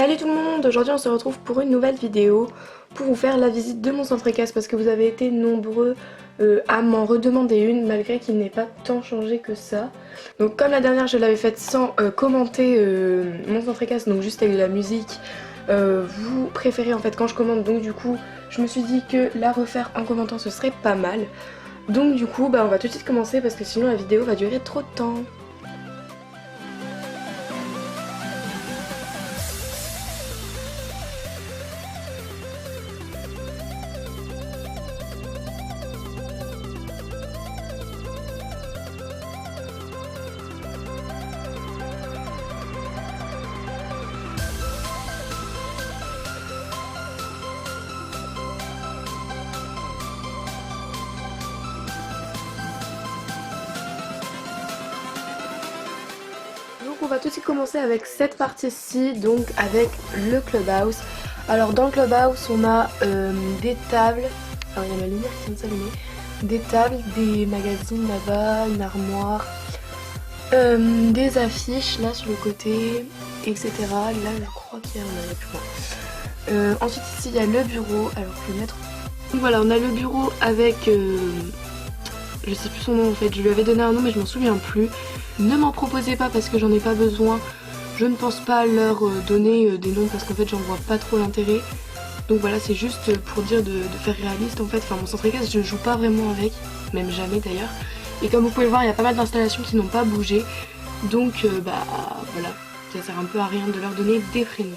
Salut tout le monde, aujourd'hui on se retrouve pour une nouvelle vidéo pour vous faire la visite de mon centre équestre parce que vous avez été nombreux à m'en redemander une malgré qu'il n'ait pas tant changé que ça. Donc comme la dernière je l'avais faite sans commenter mon centre équestre, donc juste avec de la musique, vous préférez en fait quand je commente, donc du coup je me suis dit que la refaire en commentant ce serait pas mal. Donc du coup on va tout de suite commencer parce que sinon la vidéo va durer trop de temps. Donc on va tout de suite commencer avec cette partie-ci, donc avec le clubhouse. Alors dans le clubhouse on a des tables, alors il y a ma lumière qui vient de s'allumer, des tables, des magazines là-bas, une armoire, des affiches là sur le côté, etc. Là je crois qu'il y en a plus loin. Ensuite ici il y a le bureau, alors je vais le mettre. Donc voilà, on a le bureau avec... je sais plus son nom en fait, je lui avais donné un nom mais je m'en souviens plus. Ne m'en proposez pas parce que j'en ai pas besoin. Je ne pense pas leur donner des noms parce qu'en fait j'en vois pas trop l'intérêt. Donc voilà, c'est juste pour dire de faire réaliste en fait. Enfin mon centre équestre je joue pas vraiment avec, même jamais d'ailleurs. Et comme vous pouvez le voir il y a pas mal d'installations qui n'ont pas bougé. Donc voilà, ça sert un peu à rien de leur donner des prénoms.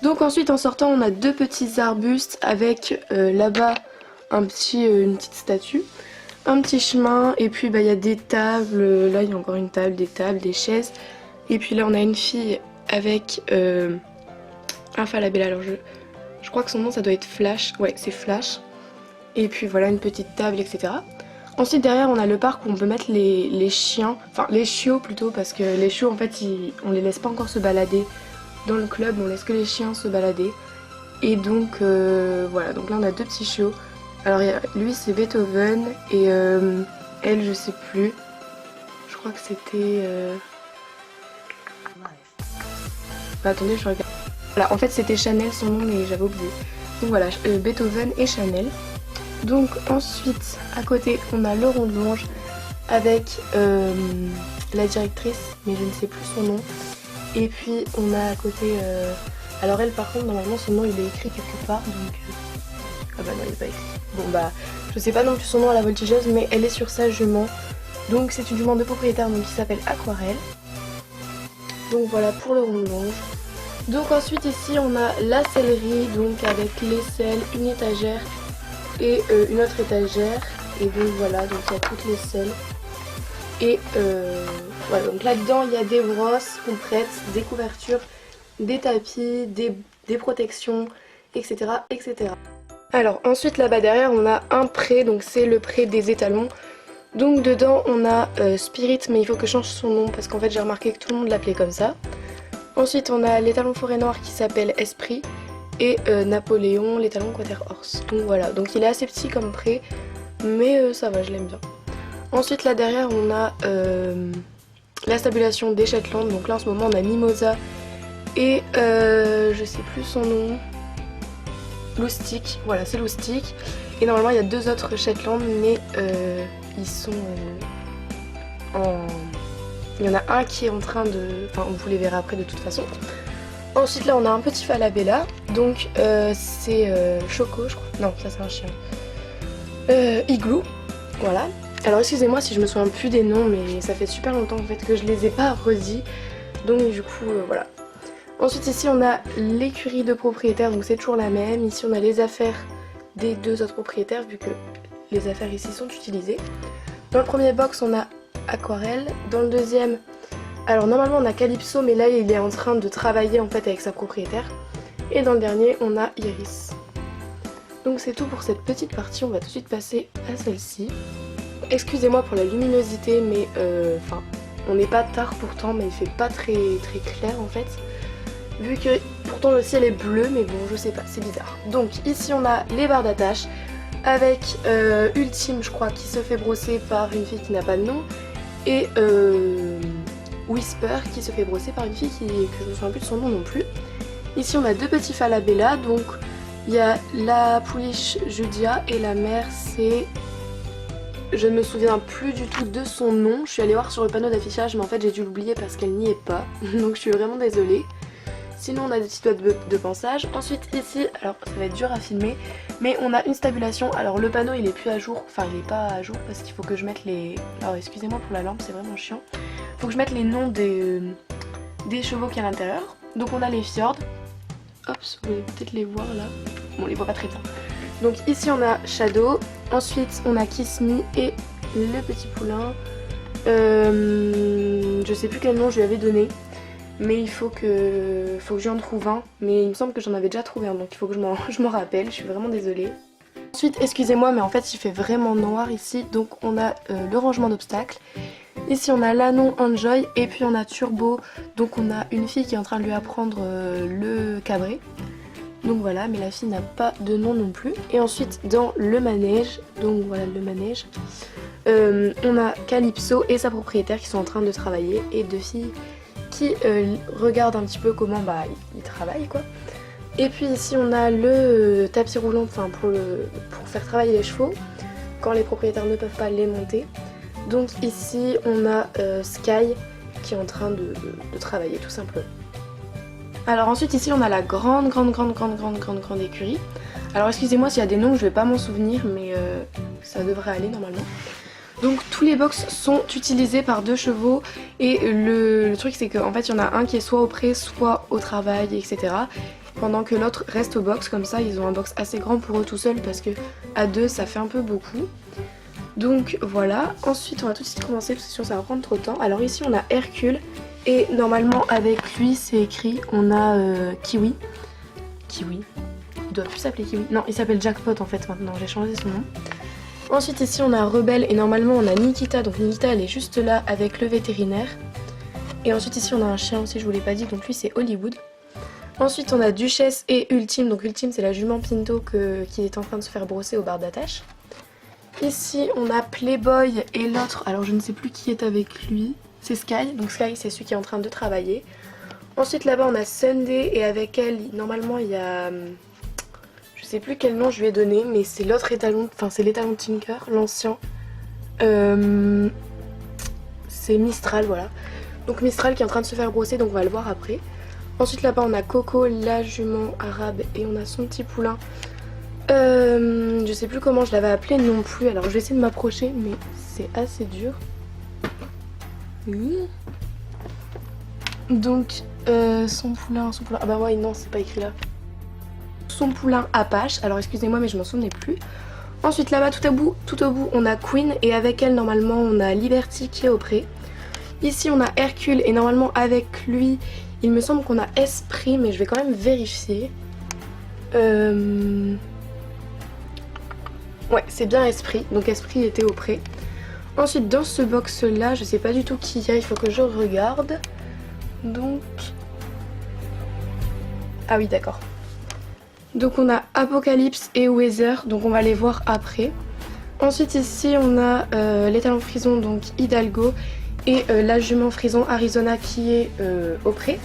Donc ensuite en sortant on a deux petits arbustes avec là-bas une petite statue, un petit chemin et puis il y a des tables, là il y a encore une table, des tables, des chaises et puis là on a une fille avec un falabella, alors je crois que son nom ça doit être Flash, ouais c'est Flash, et puis voilà une petite table etc. Ensuite derrière on a le parc où on peut mettre les chiens, enfin les chiots plutôt parce que les chiots en fait on les laisse pas encore se balader dans le club, on laisse que les chiens se balader et donc voilà, donc là on a deux petits chiots. Alors lui c'est Beethoven et elle je sais plus, je crois que c'était... attendez je regarde. Voilà en fait c'était Chanel son nom mais j'avais oublié. Donc voilà, Beethoven et Chanel. Donc ensuite à côté on a le rond-de-longe avec la directrice mais je ne sais plus son nom. Et puis on a à côté... alors elle par contre normalement son nom il est écrit quelque part donc... ah bah non il est pas écrit. Bon je sais pas non plus son nom à la voltigeuse mais elle est sur sa jument. Donc c'est une jument de propriétaire donc qui s'appelle Aquarelle. Donc voilà pour le rond-longe. Donc ensuite ici on a la sellerie donc avec les selles, une étagère et une autre étagère. Et donc voilà, donc il y a toutes les selles. Et voilà, donc là-dedans il y a des brosses qu'on prête, des couvertures, des tapis, des protections, etc. etc. Alors ensuite là-bas derrière on a un pré, donc c'est le pré des étalons. Donc dedans on a Spirit mais il faut que je change son nom parce qu'en fait j'ai remarqué que tout le monde l'appelait comme ça. Ensuite on a l'étalon forêt noire qui s'appelle Esprit et Napoléon, l'étalon quater horse. Donc voilà, donc il est assez petit comme pré mais ça va, je l'aime bien. Ensuite là derrière on a la stabulation des Shetland, donc là en ce moment on a Mimosa et je sais plus son nom. Loustic, voilà c'est Loustic. Et normalement il y a deux autres Shetland mais ils sont en... Il y en a un qui est en train de... Enfin vous les verrez après de toute façon. Ensuite là on a un petit falabella. Donc c'est Choco je crois. Non ça c'est un chien. Igloo. Voilà. Alors excusez-moi si je me souviens plus des noms mais ça fait super longtemps en fait que je les ai pas redits. Donc du coup voilà. Ensuite ici on a l'écurie de propriétaires, donc c'est toujours la même. Ici on a les affaires des deux autres propriétaires vu que les affaires ici sont utilisées. Dans le premier box on a Aquarelle, dans le deuxième, alors normalement on a Calypso mais là il est en train de travailler en fait avec sa propriétaire. Et dans le dernier on a Iris. Donc c'est tout pour cette petite partie, on va tout de suite passer à celle-ci. Excusez-moi pour la luminosité mais on n'est pas tard pourtant mais il fait pas très clair en fait. Vu que pourtant le ciel est bleu mais bon je sais pas, c'est bizarre. Donc ici on a les barres d'attache avec Ultime je crois qui se fait brosser par une fille qui n'a pas de nom et Whisper qui se fait brosser par une fille que je me souviens plus de son nom non plus. Ici on a deux petits Falabella, donc il y a la pouliche Judia et la mère c'est... Je ne me souviens plus du tout de son nom, je suis allée voir sur le panneau d'affichage mais en fait j'ai dû l'oublier parce qu'elle n'y est pas, donc je suis vraiment désolée. Sinon on a des petites doigts de pansage. Ensuite ici, alors ça va être dur à filmer, mais on a une stabulation. Alors le panneau il est plus à jour, enfin il est pas à jour parce qu'il faut que je mette les... Alors excusez-moi pour la lampe, c'est vraiment chiant. Il faut que je mette les noms des chevaux qui est à l'intérieur. Donc on a les Fjord. Hop, vous pouvez peut-être les voir là. Bon on les voit pas très bien. Donc ici on a Shadow. Ensuite on a Kiss Me et le petit poulain. Je sais plus quel nom je lui avais donné. Mais il faut que j'en trouve un. Mais il me semble que j'en avais déjà trouvé un. Donc il faut que je m'en rappelle. Je suis vraiment désolée. Ensuite excusez-moi mais en fait il fait vraiment noir ici. Donc on a le rangement d'obstacles. Ici on a l'Anon Enjoy et puis on a Turbo. Donc on a une fille qui est en train de lui apprendre le cabré. Donc voilà, mais la fille n'a pas de nom non plus. Et ensuite dans le manège, donc voilà le manège, on a Calypso et sa propriétaire qui sont en train de travailler. Et deux filles qui regardent un petit peu comment ils travaillent quoi. Et puis ici on a le tapis roulant pour faire travailler les chevaux quand les propriétaires ne peuvent pas les monter. Donc ici on a Sky qui est en train de travailler tout simplement. Alors ensuite ici on a la grande écurie. Alors excusez-moi s'il y a des noms, je vais pas m'en souvenir mais ça devrait aller normalement. Donc tous les box sont utilisés par deux chevaux et le truc c'est qu'en fait il y en a un qui est soit au pré, soit au travail, etc. Pendant que l'autre reste au box, comme ça ils ont un box assez grand pour eux tout seuls parce que à deux ça fait un peu beaucoup. Donc voilà, ensuite on va tout de suite commencer parce que sinon ça va prendre trop de temps. Alors ici on a Hercule et normalement avec lui c'est écrit, on a Kiwi. Kiwi, il doit plus s'appeler Kiwi, non il s'appelle Jackpot en fait maintenant, j'ai changé son nom. Ensuite ici on a Rebelle et normalement on a Nikita, donc Nikita elle est juste là avec le vétérinaire. Et ensuite ici on a un chien aussi, je vous l'ai pas dit, donc lui c'est Hollywood. Ensuite on a Duchesse et Ultime, donc Ultime c'est la jument Pinto qui est en train de se faire brosser au bar d'attache. Ici on a Playboy et l'autre, alors je ne sais plus qui est avec lui, c'est Sky, donc Sky c'est celui qui est en train de travailler. Ensuite là-bas on a Sunday et avec elle normalement il y a... Je sais plus quel nom je lui ai donné mais c'est l'autre étalon, enfin c'est l'étalon Tinker, l'ancien. C'est Mistral voilà. Donc Mistral qui est en train de se faire brosser donc on va le voir après. Ensuite là-bas on a Coco, la jument arabe et on a son petit poulain. Je sais plus comment je l'avais appelé non plus, alors je vais essayer de m'approcher mais c'est assez dur. Donc son poulain, ah bah ouais non c'est pas écrit là. Son poulain Apache, alors excusez-moi mais je m'en souvenais plus. Ensuite là-bas tout au bout on a Queen et avec elle normalement on a Liberty qui est au pré. Ici on a Hercule et normalement avec lui il me semble qu'on a Esprit mais je vais quand même vérifier. Ouais c'est bien Esprit, donc Esprit était au pré. Ensuite dans ce box là je sais pas du tout qui y a, il faut que je regarde. Donc... Ah oui d'accord. Donc on a Apocalypse et Weather, donc on va les voir après. Ensuite ici on a l'étalon frison, donc Hidalgo, et la jument frison Arizona qui est au pré.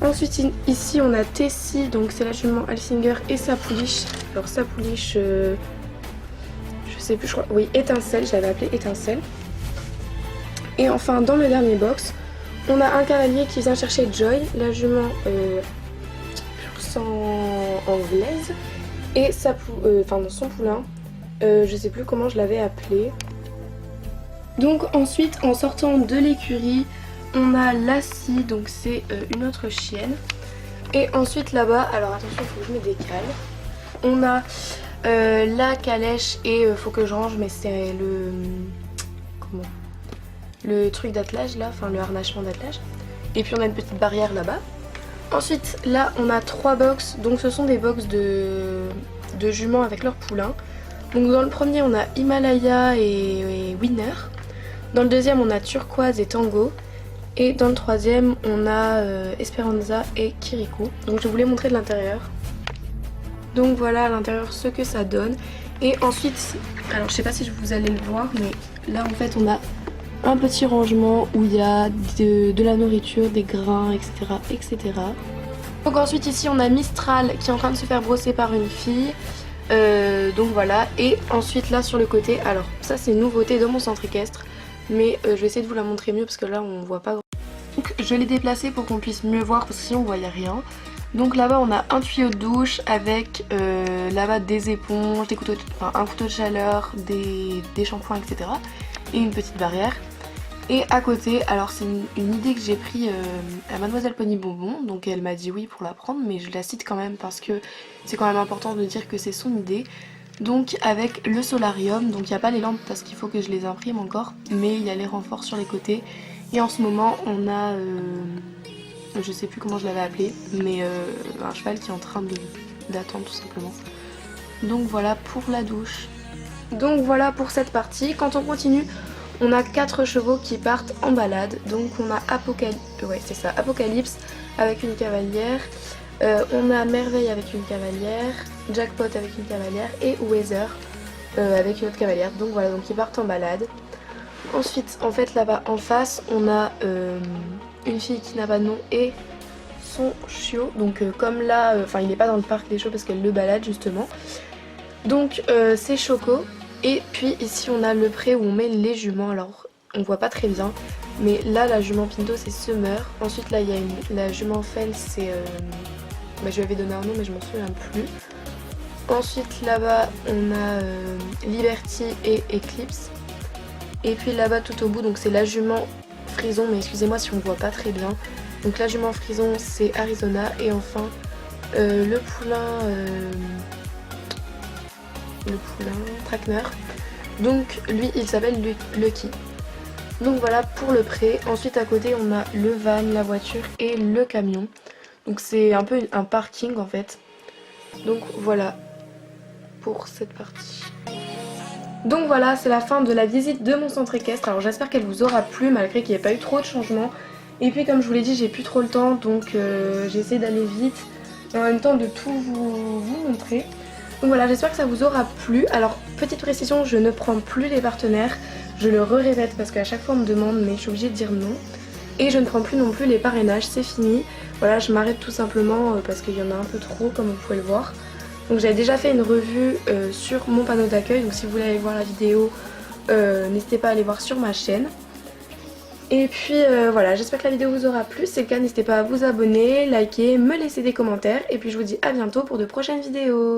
Ensuite ici on a Tessie, donc c'est la jument Alsinger et sa pouliche. Alors sa pouliche, je sais plus je crois, oui Étincelle, j'avais appelé Étincelle. Et enfin dans le dernier box, on a un cavalier qui vient chercher Joy, la jument anglaise et son poulain, je sais plus comment je l'avais appelé. Donc ensuite en sortant de l'écurie on a Lassie, donc c'est une autre chienne. Et ensuite là-bas, alors attention il faut que je me décale, on a la calèche et faut que je range mais c'est le truc d'attelage là, enfin le harnachement d'attelage. Et puis on a une petite barrière là-bas. Ensuite là on a 3 box, donc ce sont des box de juments avec leur poulain. Donc dans le premier on a Himalaya et Winner. Dans le deuxième on a Turquoise et Tango. Et dans le troisième on a Esperanza et Kirikou. Donc je voulais montrer de l'intérieur. Donc voilà à l'intérieur ce que ça donne. Et ensuite, alors je sais pas si vous allez le voir mais là en fait on a un petit rangement où il y a de la nourriture, des grains, etc., etc. Donc ensuite ici on a Mistral qui est en train de se faire brosser par une fille. Donc voilà, et ensuite là sur le côté, alors ça c'est une nouveauté de mon centre équestre, mais je vais essayer de vous la montrer mieux parce que là on voit pas grand. Donc je l'ai déplacé pour qu'on puisse mieux voir parce que sinon on voyait rien. Donc là-bas on a un tuyau de douche avec là-bas des éponges, des couteaux un couteau de chaleur, des shampoings, etc. Et une petite barrière. Et à côté, alors c'est une idée que j'ai pris à Mademoiselle Pony Bonbon, donc elle m'a dit oui pour la prendre, mais je la cite quand même parce que c'est quand même important de dire que c'est son idée. Donc avec le solarium, donc il n'y a pas les lampes parce qu'il faut que je les imprime encore, mais il y a les renforts sur les côtés. Et en ce moment on a, je sais plus comment je l'avais appelé, mais un cheval qui est en train d'attendre tout simplement. Donc voilà pour la douche. Donc voilà pour cette partie. Quand on continue, on a 4 chevaux qui partent en balade. Donc on a Apocalypse avec une cavalière, on a Merveille avec une cavalière, Jackpot avec une cavalière et Weather avec une autre cavalière. Donc voilà, donc ils partent en balade. Ensuite, en fait là-bas en face, on a une fille qui n'a pas de nom et son chiot. Donc comme là, enfin il n'est pas dans le parc des chiots parce qu'elle le balade justement. Donc c'est Choco. Et puis ici on a le pré où on met les juments, alors on voit pas très bien, mais là la jument Pinto c'est Summer. Ensuite là il y a la jument Fel, c'est... je lui avais donné un nom mais je m'en souviens plus. Ensuite là-bas on a Liberty et Eclipse. Et puis là-bas tout au bout, donc c'est la jument Frison, mais excusez-moi si on voit pas très bien. Donc la jument Frison c'est Arizona et enfin le poulain Trackner. Donc lui il s'appelle Lucky. Donc voilà pour le pré. Ensuite à côté on a le van, la voiture et le camion. Donc c'est un peu un parking en fait. Donc voilà pour cette partie. Donc voilà, c'est la fin de la visite de mon centre équestre. Alors j'espère qu'elle vous aura plu malgré qu'il n'y ait pas eu trop de changements. Et puis comme je vous l'ai dit, j'ai plus trop le temps, donc j'ai essayé d'aller vite et en même temps de tout vous montrer. Donc voilà, j'espère que ça vous aura plu. Alors petite précision, je ne prends plus les partenaires. Je le répète parce qu'à chaque fois on me demande, mais je suis obligée de dire non. Et je ne prends plus non plus les parrainages, c'est fini. Voilà, je m'arrête tout simplement parce qu'il y en a un peu trop comme vous pouvez le voir. Donc j'avais déjà fait une revue sur mon panneau d'accueil, donc si vous voulez aller voir la vidéo, n'hésitez pas à aller voir sur ma chaîne. Et puis voilà, j'espère que la vidéo vous aura plu, si c'est le cas n'hésitez pas à vous abonner, liker, me laisser des commentaires, et puis je vous dis à bientôt pour de prochaines vidéos.